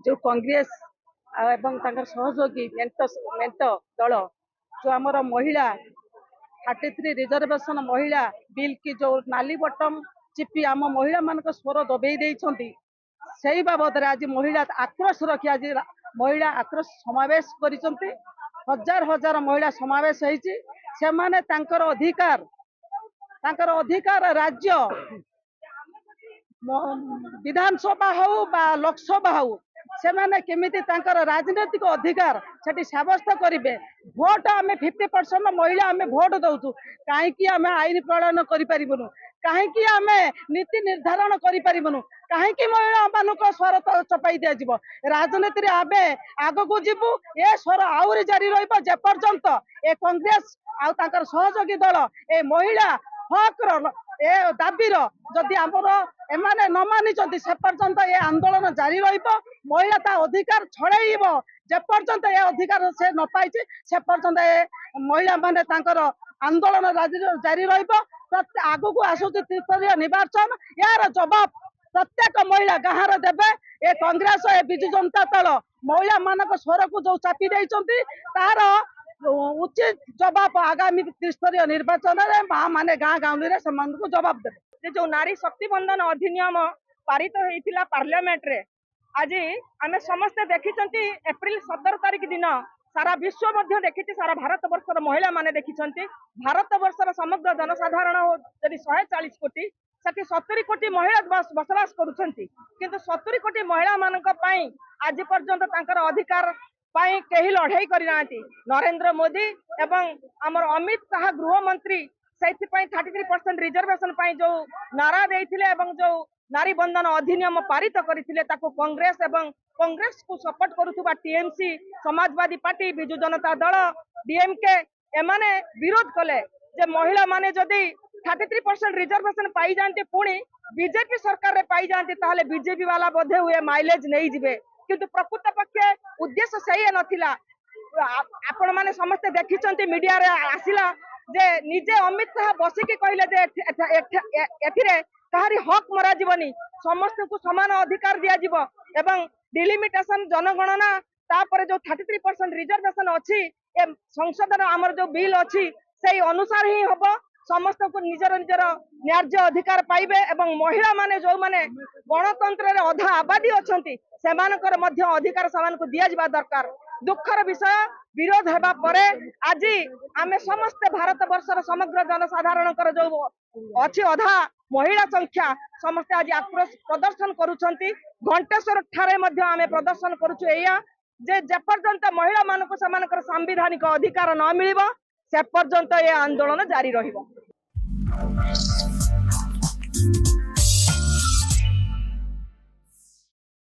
जो कांग्रेस एवं सहयोगी मेंट दल जो आमर महिला 33 रिजर्वेशन महिला बिल की जो नाली बटम चिपी आम महिला मान स्वर दबे देती से बाबद आज महिला आक्रोश रखी आज महिला आक्रोश समावेश कर हजार हजार महिला समावेश होती अधिकार राज्य विधानसभा हो बा लोकसभा हो से माने केमिति राजनीतिक अधिकार सेठी साब्यस्त करेंगे भोट आम 50% महिला आम भोट दौचु कहीं आम आईन प्रणयन करूँ कहीं आम नीति निर्धारण करूँ कहीं महिला मान स्वर चपाई दिज्व राजनीति आम आग को जीवु ए स्वर आहरी जारी रपर्यंत ए कांग्रेस आर सहयोगी दल ए महिला हक ए दाबीर जदि आमर एमाने न मानी से पर्यंत ये आंदोलन जारी महिला ता अधिकार छड़ेब जेपर्यंत ये अधिकार से न पाई से पर्यंत ये महिला माने आंदोलन जारी आग को आसुच त्रिस्तरीय निर्वाचन यार जवाब प्रत्येक महिला गाँव देवे ए कांग्रेस ए बिजु जनता दल महिला मान स्वर को जो चापी देती तार उचित जवाब आगामी त्रिस्तरीय निर्वाचन में माँ मैंने गाँ गाँव से जवाब देते जो नारी शक्ति बंधन अधिनियम पारित होता पार्लियामेंट रे आज आम समस्ते देखी एप्रिल 17 तारिख दिन सारा विश्व मध्य देखी सारा भारत वर्षर महिला माने देखी भारत वर्षर समग्र जनसाधारण यदि 140 कोटी से 70 कोटी महिला बसवास करुँच 70 कोटी महिला मान आज पर्यंत अधिकार पाई कहीं लड़ाई करना नरेंद्र मोदी एवं आमर अमित शाह गृह मंत्री से 33% रिजर्वेशन जो नारा देते जो नारी बंधन अधिनियम पारित करते कांग्रेस एवं कांग्रेस को सपोर्ट करुवा टीएमसी समाजवादी पार्टी बिजु जनता दल डीएमके एमाने विरोध कले जे महिला माने जदि 33% रिजर्वेशन पाई जाते पुणी बीजेपी सरकार रे पाई जाते ताहले बीजेपी वाला बोधे हुए माइलेज नहीं जिवे किंतु प्रकृत पक्षे उद्देश्य सही नथिला आपण माने समस्त देखिचंती मीडिया रे आसिला जे निजे अमित शाह बसिकी कहले जे एथिरे कहारी हक मरा जीवनी समस्त को समान अधिकार दिया जीवो एवं डिलिमिटेशन जनगणना तापर जो 33% रिजर्वेशन अच्छी ए संसद आमर जो बिल अच्छी से अनुसार ही हम समस्त को निजर निजर न्याय्य अधिकार पाइबे एवं महिला माने जो माने गणतंत्र रे अधा आबादी अछंती सेमानकर मध्य अधिकार समान को दिया जिबा दरकार दुखर विषय विरोध हेबा परे आज आमे समस्त भारत वर्षर समग्र जनसाधारण जो अच्छी अधा महिला संख्या समस्त आज आक्रोश प्रदर्शन करुछंती घंटेश्वर ठारे मध्य आमे प्रदर्शन करुछु एया जे पर्यंत महिला मानक समानकर संवैधानिक अधिकार न मिलिबो से पर्यंत ये आंदोलन जारी रहिबो।